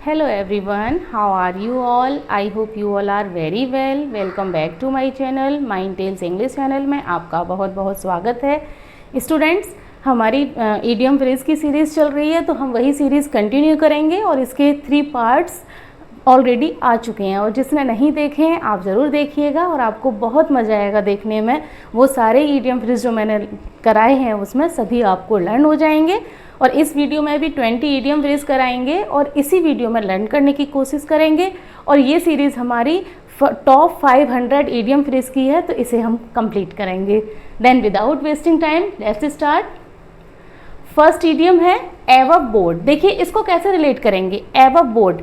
Hello everyone, how are you all? I hope you all are very well. Welcome back to my channel, Mind Tales English channel में आपका बहुत बहुत स्वागत है। Students, हमारी idiom phrase की series चल रही है, तो हम वही सीरीज़ कंटिन्यू करेंगे और इसके 3 पार्ट्स ऑलरेडी आ चुके हैं और जिसने नहीं देखे हैं आप ज़रूर देखिएगा और आपको बहुत मज़ा आएगा देखने में। वो सारे इडियम फ्रेज जो मैंने कराए हैं उसमें सभी आपको लर्न हो जाएंगे और इस वीडियो में भी 20 इडियम फ्रेज कराएंगे और इसी वीडियो में लर्न करने की कोशिश करेंगे। और ये सीरीज़ हमारी टॉप 500 इडियम फ्रेज की है, तो इसे हम कंप्लीट करेंगे। Then without wasting time let's start. First idiom है एबव बोर्ड। देखिए इसको कैसे रिलेट करेंगे। एबव बोर्ड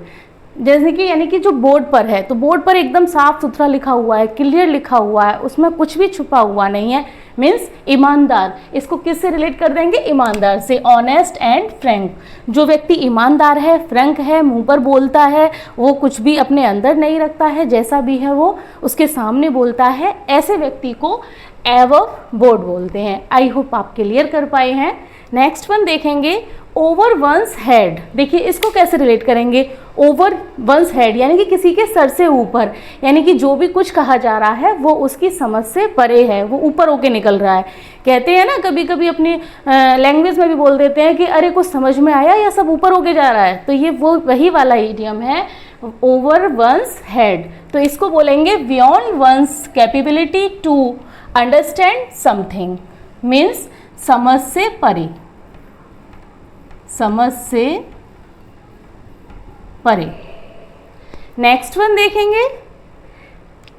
जैसे कि यानी कि जो बोर्ड पर है, तो बोर्ड पर एकदम साफ सुथरा लिखा हुआ है, क्लियर लिखा हुआ है, उसमें कुछ भी छुपा हुआ नहीं है, मीन्स ईमानदार। इसको किससे रिलेट कर देंगे? ईमानदार से। ऑनेस्ट एंड फ्रैंक, जो व्यक्ति ईमानदार है, फ्रैंक है, मुंह पर बोलता है, वो कुछ भी अपने अंदर नहीं रखता है, जैसा भी है वो उसके सामने बोलता है, ऐसे व्यक्ति को एबव बोर्ड बोलते हैं। आई होप आप क्लियर कर पाए हैं। नेक्स्ट वन देखेंगे ओवर वंस हेड। देखिए इसको कैसे रिलेट करेंगे। ओवर वंस हेड यानी कि किसी के सर से ऊपर, यानी कि जो भी कुछ कहा जा रहा है वो उसकी समझ से परे है, वो ऊपर होके निकल रहा है। कहते हैं ना, कभी कभी अपनी लैंग्वेज में भी बोल देते हैं कि अरे कुछ समझ में आया या सब ऊपर होके जा रहा है, तो ये वो वही वाला इडियम है ओवर वंस हेड। तो इसको बोलेंगे beyond one's capability to understand something, means समझ से परे, समझ से परे। नेक्स्ट वन देखेंगे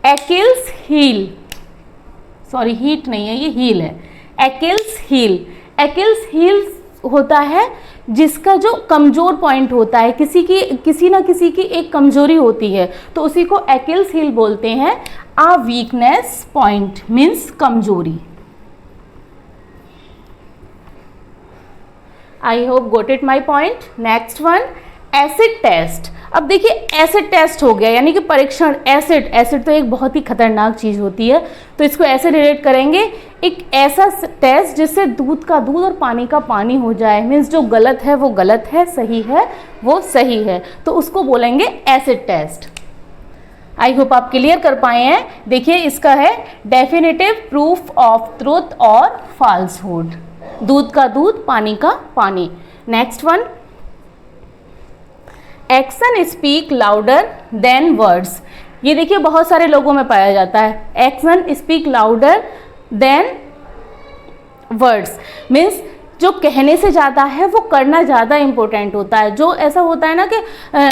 एक्किल्स हील। सॉरी, हीट नहीं है, ये हील है। एक्किल्स हील। एक्किल्स हील होता है जिसका जो कमज़ोर पॉइंट होता है, किसी ना किसी की एक कमजोरी होती है, तो उसी को एक्किल्स हील बोलते हैं। आ वीकनेस पॉइंट मीन्स कमजोरी। I hope got it my point. Next one acid test. अब देखिए एसिड टेस्ट हो गया, यानी कि परीक्षण। एसिड तो एक बहुत ही खतरनाक चीज़ होती है, तो इसको ऐसे रिलेट करेंगे, एक ऐसा टेस्ट जिससे दूध का दूध और पानी का पानी हो जाए, मीन्स जो गलत है वो गलत है, सही है वो सही है, तो उसको बोलेंगे एसिड टेस्ट। आई होप आप क्लियर कर पाए हैं। देखिए इसका है डेफिनेटिव प्रूफ ऑफ ट्रूथ और फॉल्सहुड। दूध का दूध, पानी का पानी। Next one action speak louder than words. ये देखिए बहुत सारे लोगों में पाया जाता है। Action speak louder than words means जो कहने से ज़्यादा है वो करना ज़्यादा इम्पोर्टेंट होता है। जो ऐसा होता है ना कि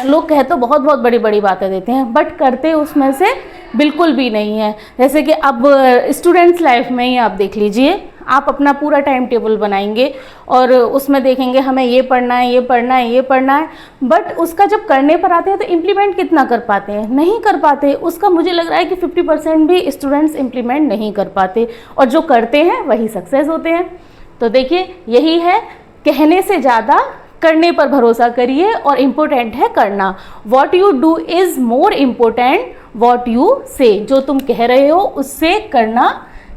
लोग कह तो बहुत बहुत बड़ी बड़ी बातें देते हैं बट करते उसमें से बिल्कुल भी नहीं है। जैसे कि अब स्टूडेंट्स लाइफ में ही आप देख लीजिए, आप अपना पूरा टाइम टेबल बनाएंगे और उसमें देखेंगे हमें ये पढ़ना है, ये पढ़ना है, ये पढ़ना है, बट उसका जब करने पर आते हैं तो इम्प्लीमेंट कितना कर पाते हैं? नहीं कर पाते। उसका मुझे लग रहा है कि 50% भी स्टूडेंट्स इम्प्लीमेंट नहीं कर पाते और जो करते हैं वही सक्सेस होते हैं। तो देखिए यही है, कहने से ज़्यादा करने पर भरोसा करिए और इम्पोर्टेंट है करना। What you do is more important what you से। जो तुम कह रहे हो उससे करना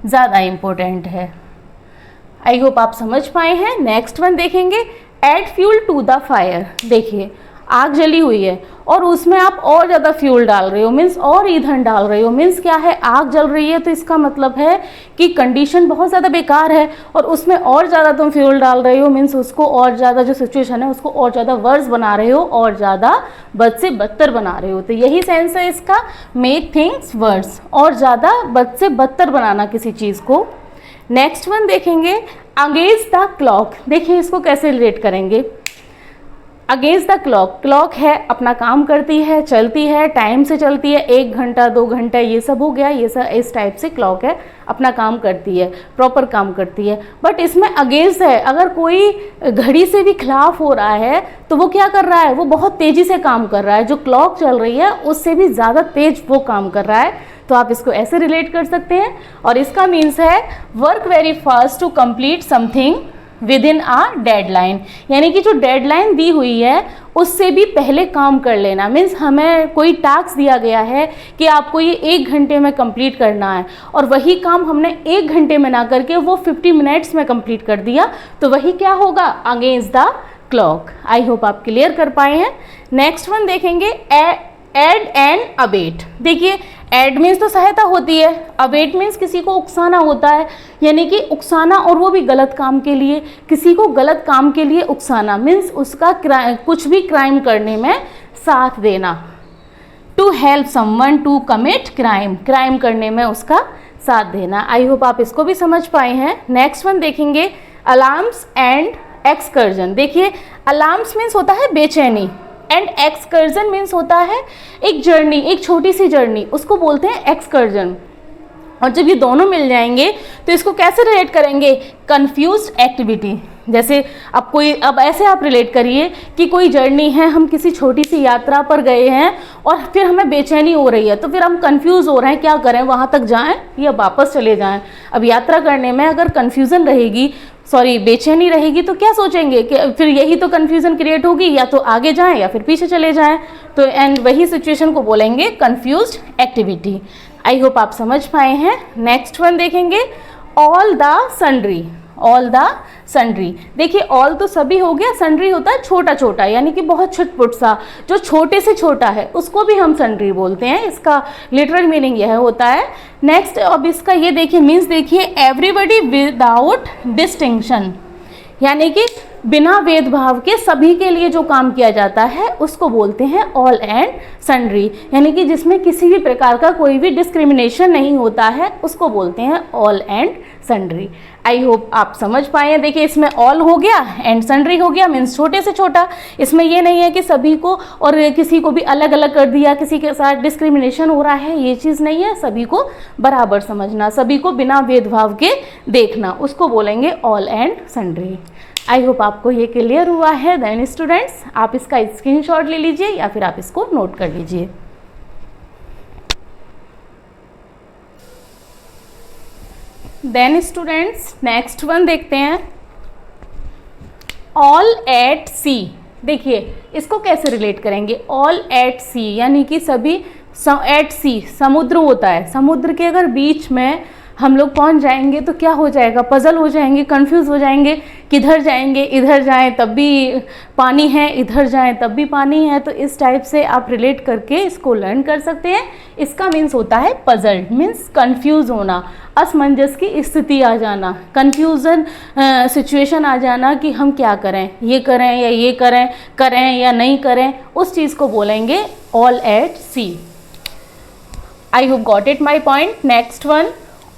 ज़्यादा इम्पोर्टेंट है। आई होप आप समझ पाए हैं। नेक्स्ट वन देखेंगे add fuel to the fire. देखिए आग जली हुई है और उसमें आप और ज़्यादा फ्यूल डाल रहे हो, मीन्स और ईंधन डाल रहे हो। मीन्स क्या है, आग जल रही है तो इसका मतलब है कि कंडीशन बहुत ज़्यादा बेकार है और उसमें और ज़्यादा तुम फ्यूल डाल रहे हो, मीन्स उसको और ज़्यादा जो सिचुएशन है उसको और ज़्यादा वर्स बना रहे हो और ज़्यादा बद से बदतर बना रहे हो। तो यही सेंस है इसका, मेक थिंग्स वर्स, और ज़्यादा बद से बदतर बनाना किसी चीज़ को। नेक्स्ट वन देखेंगे अगेंस्ट द क्लॉक। देखिए इसको कैसे रिलेट करेंगे। अगेंस्ट द क्लॉक, क्लॉक है अपना काम करती है, चलती है, टाइम से चलती है, 1 घंटा 2 घंटा ये सब हो गया, ये सब इस टाइप से क्लॉक है, अपना काम करती है, प्रॉपर काम करती है। बट इसमें अगेंस्ट है, अगर कोई घड़ी से भी खिलाफ हो रहा है तो वो क्या कर रहा है, वो बहुत तेज़ी से काम कर रहा है। जो क्लॉक चल रही है उससे भी ज़्यादा तेज वो काम कर रहा है, तो आप इसको ऐसे रिलेट कर सकते हैं। और इसका मीन्स है work very fast to complete something within a deadline, यानी कि जो डेडलाइन दी हुई है उससे भी पहले काम कर लेना। मीन्स हमें कोई टास्क दिया गया है कि आपको ये 1 घंटे में कंप्लीट करना है और वही काम हमने 1 घंटे में ना करके वो 50 मिनट्स में कंप्लीट कर दिया, तो वही क्या होगा, against the clock. I hope आप क्लियर कर पाए हैं। नेक्स्ट वन देखेंगे एड एंड अबेट। देखिए एड मीन्स तो सहायता होती है, अबेट मीन्स किसी को उकसाना होता है, यानी कि उकसाना, और वो भी गलत काम के लिए। किसी को गलत काम के लिए उकसाना मीन्स उसका कुछ भी क्राइम करने में साथ देना। To help someone to commit crime, crime करने में उसका साथ देना। आई होप आप इसको भी समझ पाए हैं। नेक्स्ट वन देखेंगे अलार्म्स एंड एक्सकर्जन। देखिए अलार्म्स मीन्स होता है बेचैनी, एंड एक्सकर्जन मीन्स होता है एक जर्नी, एक छोटी सी जर्नी, उसको बोलते हैं एक्सकर्जन। और जब ये दोनों मिल जाएंगे तो इसको कैसे रिलेट करेंगे? Confused activity. जैसे अब ऐसे आप रिलेट करिए कि कोई जर्नी है, हम किसी छोटी सी यात्रा पर गए हैं और फिर हमें बेचैनी हो रही है, तो फिर हम कंफ्यूज हो रहे हैं क्या करें, वहाँ तक जाएं या वापस चले जाएं। अब यात्रा करने में अगर कंफ्यूजन रहेगी, बेचैनी रहेगी, तो क्या सोचेंगे कि फिर यही तो कंफ्यूजन क्रिएट होगी, या तो आगे जाएं या फिर पीछे चले जाएं। तो एंड वही सिचुएशन को बोलेंगे कंफ्यूज्ड एक्टिविटी। आई होप आप समझ पाए हैं। नेक्स्ट वन देखेंगे all the sundry. All the sundry, देखिए ऑल तो सभी हो गया, सन्ड्री होता है छोटा छोटा, यानी कि बहुत छुटपुट सा, जो छोटे से छोटा है उसको भी हम सन्ड्री बोलते हैं। इसका लिटरल मीनिंग यह होता है। नेक्स्ट अब इसका ये देखिए मीन्स देखिए एवरीबडी विदाउट डिस्टिंक्शन, यानी कि बिना भेदभाव के सभी के लिए जो काम किया जाता है उसको बोलते हैं ऑल एंड सन्ड्री, यानी कि जिसमें किसी भी प्रकार का कोई भी डिस्क्रिमिनेशन नहीं होता है उसको बोलते हैं all and sundry. I hope आप समझ पाए हैं। देखिए इसमें ऑल हो गया एंड सन्ड्री हो गया, मीन्स छोटे से छोटा। इसमें ये नहीं है कि सभी को और किसी को भी अलग अलग कर दिया, किसी के साथ डिस्क्रिमिनेशन हो रहा है, ये चीज़ नहीं है। सभी को बराबर समझना, सभी को बिना भेदभाव के देखना, उसको बोलेंगे all and sundry. I hope आपको ये क्लियर हुआ है। देन स्टूडेंट्स आप इसका स्क्रीनशॉट ले लीजिए या फिर आप इसको नोट कर लीजिए। देन स्टूडेंट्स नेक्स्ट वन देखते हैं ऑल एट सी। देखिए इसको कैसे रिलेट करेंगे? ऑल एट सी यानी कि सभी एट सी, समुद्र होता है, समुद्र के अगर बीच में हम लोग पहुंच जाएंगे तो क्या हो जाएगा? पजल हो जाएंगे, कंफ्यूज हो जाएंगे, किधर जाएंगे, इधर जाएं तब भी पानी है, इधर जाएं तब भी पानी है। तो इस टाइप से आप रिलेट करके इसको लर्न कर सकते हैं। इसका मीन्स होता है पजल्ड, मीन्स कंफ्यूज होना, असमंजस की स्थिति आ जाना, कंफ्यूजन सिचुएशन आ जाना कि हम क्या करें, ये करें या ये करें, करें या नहीं करें, उस चीज़ को बोलेंगे all at sea. I hope got it my point. Next one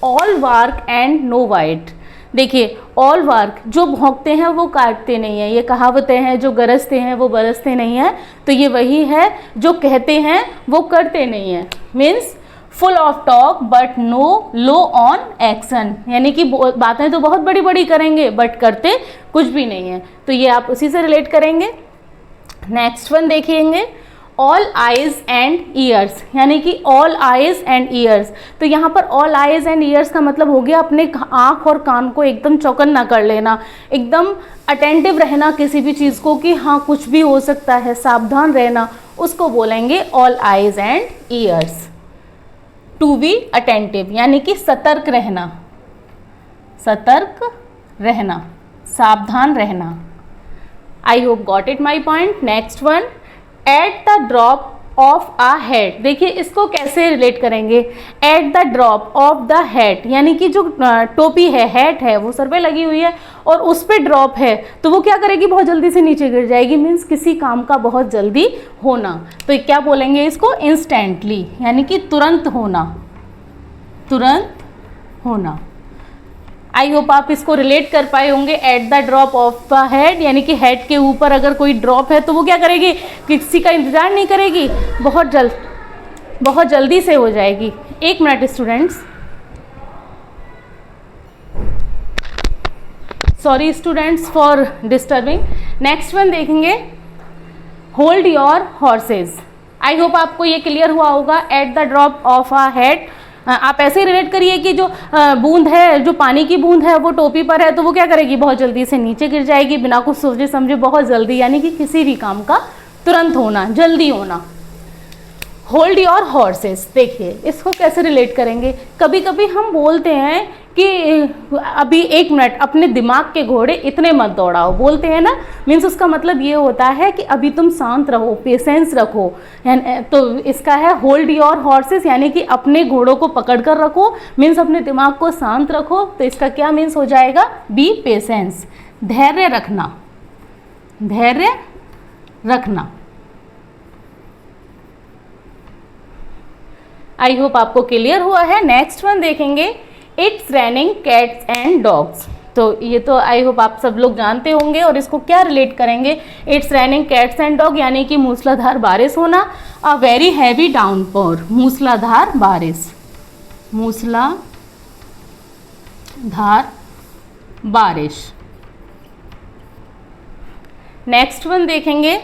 all bark and no bite. देखिए ऑल वार्क, जो भौंकते हैं वो काटते नहीं हैं, ये कहावतें हैं, जो गरजते हैं वो बरसते नहीं हैं, तो ये वही है, जो कहते हैं वो करते नहीं हैं, means full of talk but no low on action, यानी कि बातें तो बहुत बड़ी बड़ी करेंगे बट करते कुछ भी नहीं है। तो ये आप उसी से रिलेट करेंगे। नेक्स्ट वन देखेंगे ऑल आइज एंड ईयर्स, यानी कि ऑल आइज एंड ईयर्स। तो यहाँ पर ऑल आइज एंड ईयर्स का मतलब हो गया अपने आँख और कान को एकदम चौकन्ना कर लेना, एकदम अटेंटिव रहना किसी भी चीज़ को कि हाँ कुछ भी हो सकता है, सावधान रहना, उसको बोलेंगे all eyes and ears. To be attentive यानी कि सतर्क रहना, सतर्क रहना, सावधान रहना। I hope got it my point. Next one at the drop of a head. देखिए इसको कैसे रिलेट करेंगे? At the drop of the head, यानी कि जो टोपी है, हैट है, वो सर पे लगी हुई है और उस पर ड्रॉप है, तो वो क्या करेगी? बहुत जल्दी से नीचे गिर जाएगी, मीन्स किसी काम का बहुत जल्दी होना। तो क्या बोलेंगे इसको? इंस्टेंटली, यानी कि तुरंत होना, तुरंत होना। आई होप आप इसको रिलेट कर पाए होंगे। Eight the drop of the head, यानी कि हेड के ऊपर अगर कोई ड्रॉप है तो वो क्या करेगी? किसी का इंतजार नहीं करेगी, बहुत जल्दी से हो जाएगी। एक minute students, sorry students for disturbing. Next one देखेंगे hold your horses. I hope आपको ये क्लियर हुआ होगा। At the drop of a head आप ऐसे ही रिलेट करिए कि जो बूंद है, जो पानी की बूंद है वो टोपी पर है, तो वो क्या करेगी? बहुत जल्दी से नीचे गिर जाएगी, बिना कुछ सोचे समझे, बहुत जल्दी, यानी कि किसी भी काम का तुरंत होना, जल्दी होना। होल्ड योर हॉर्सेस, देखिए इसको कैसे रिलेट करेंगे। कभी कभी हम बोलते हैं कि अभी 1 मिनट अपने दिमाग के घोड़े इतने मत दौड़ाओ, बोलते हैं ना, मीन्स उसका मतलब ये होता है कि अभी तुम शांत रहो, पेशेंस रखो। तो इसका है होल्ड योर हॉर्सेस, यानी कि अपने घोड़ों को पकड़ कर रखो, मीन्स अपने दिमाग को शांत रखो। तो इसका क्या मीन्स हो जाएगा, बी पेशेंस, धैर्य रखना, धैर्य रखना। आई होप आपको क्लियर हुआ है। नेक्स्ट वन देखेंगे, it's raining cats and dogs. तो ये तो आई होप आप सब लोग जानते होंगे, और इसको क्या रिलेट करेंगे, it's raining cats and dog, यानी कि मूसलाधार बारिश होना। अ वेरी हैवी डाउनपोर, मूसलाधार बारिश, मूसलाधार बारिश। नेक्स्ट वन देखेंगे,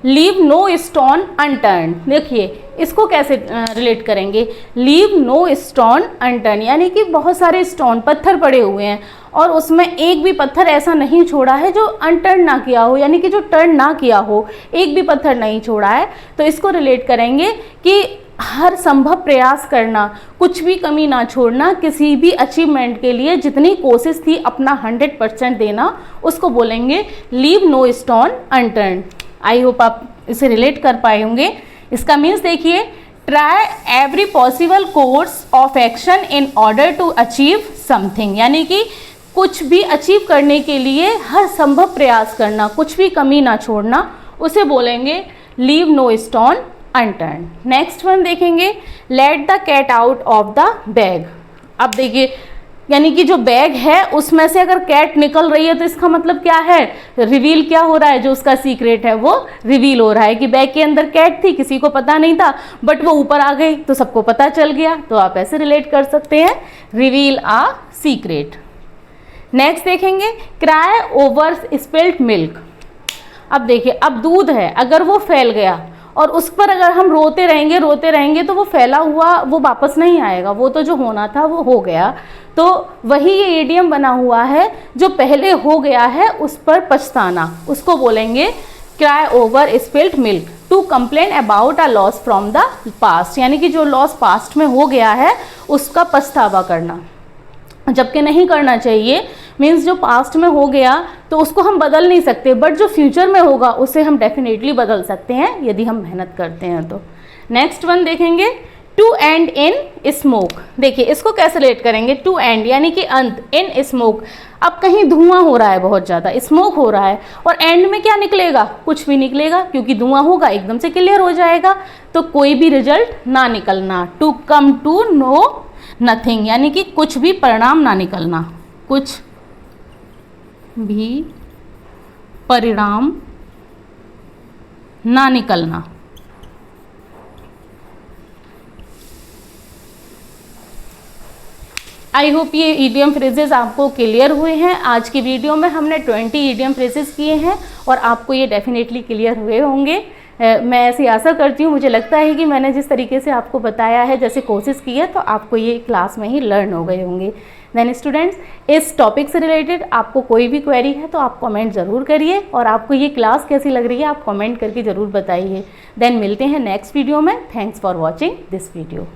लीव नो स्टोन अनटर्न। देखिए इसको कैसे रिलेट करेंगे, लीव नो स्टोन अनटर्न, यानी कि बहुत सारे स्टोन पत्थर पड़े हुए हैं और उसमें एक भी पत्थर ऐसा नहीं छोड़ा है जो अनटर्न ना किया हो, यानी कि जो टर्न ना किया हो, एक भी पत्थर नहीं छोड़ा है। तो इसको रिलेट करेंगे कि हर संभव प्रयास करना, कुछ भी कमी ना छोड़ना, किसी भी अचीवमेंट के लिए जितनी कोशिश थी अपना 100% देना, उसको बोलेंगे leave no stone unturned. I hope आप इसे रिलेट कर पाए होंगे। इसका मीन्स देखिए, try every possible course of action in order to achieve something, यानी कि कुछ भी अचीव करने के लिए हर संभव प्रयास करना, कुछ भी कमी ना छोड़ना, उसे बोलेंगे leave no stone unturn. Next one देखेंगे, let the cat out of the bag. अब देखिए, यानी कि जो बैग है उसमें से अगर कैट निकल रही है तो इसका मतलब क्या है, रिवील क्या हो रहा है, जो उसका सीक्रेट है वो रिवील हो रहा है कि बैग के अंदर कैट थी, किसी को पता नहीं था, बट वो ऊपर आ गई तो सबको पता चल गया। तो आप ऐसे रिलेट कर सकते हैं, रिवील आ सीक्रेट। नेक्स्ट देखेंगे, क्राई ओवर स्पिल्ड मिल्क। अब देखिए, अब दूध है, अगर वो फैल गया और उस पर अगर हम रोते रहेंगे तो वो फैला हुआ वो वापस नहीं आएगा, वो तो जो होना था वो हो गया। तो वही ये इडियम बना हुआ है, जो पहले हो गया है उस पर पछताना, उसको बोलेंगे cry over spilled milk. To complain about a loss from the past, यानी कि जो लॉस पास्ट में हो गया है उसका पछतावा करना, जबकि नहीं करना चाहिए। मीन्स जो पास्ट में हो गया तो उसको हम बदल नहीं सकते, बट जो फ्यूचर में होगा उसे हम डेफिनेटली बदल सकते हैं यदि हम मेहनत करते हैं तो। नेक्स्ट वन देखेंगे, टू एंड इन स्मोक। देखिए इसको कैसे रिलेट करेंगे, टू एंड यानी कि अंत, इन स्मोक। अब कहीं धुआं हो रहा है, बहुत ज़्यादा स्मोक हो रहा है, और एंड में क्या निकलेगा, कुछ भी निकलेगा, क्योंकि धुआं होगा एकदम से क्लियर हो जाएगा, तो कोई भी रिजल्ट ना निकलना। To come to no nothing, यानी कि कुछ भी परिणाम ना निकलना, कुछ भी परिणाम ना निकलना। आई होप ये ईडियम फ्रेजेस आपको क्लियर हुए हैं। आज की वीडियो में हमने 20 ईडियम फ्रेजेस किए हैं और आपको ये डेफिनेटली क्लियर हुए होंगे। मैं ऐसी आशा करती हूँ, मुझे लगता है कि मैंने जिस तरीके से आपको बताया है, जैसे कोशिश की है, तो आपको ये क्लास में ही लर्न हो गए होंगे। देन स्टूडेंट्स, इस टॉपिक से रिलेटेड आपको कोई भी क्वेरी है तो आप कमेंट ज़रूर करिए, और आपको ये क्लास कैसी लग रही है आप कमेंट करके ज़रूर बताइए। देन मिलते हैं नेक्स्ट वीडियो में। Thanks for watching this video.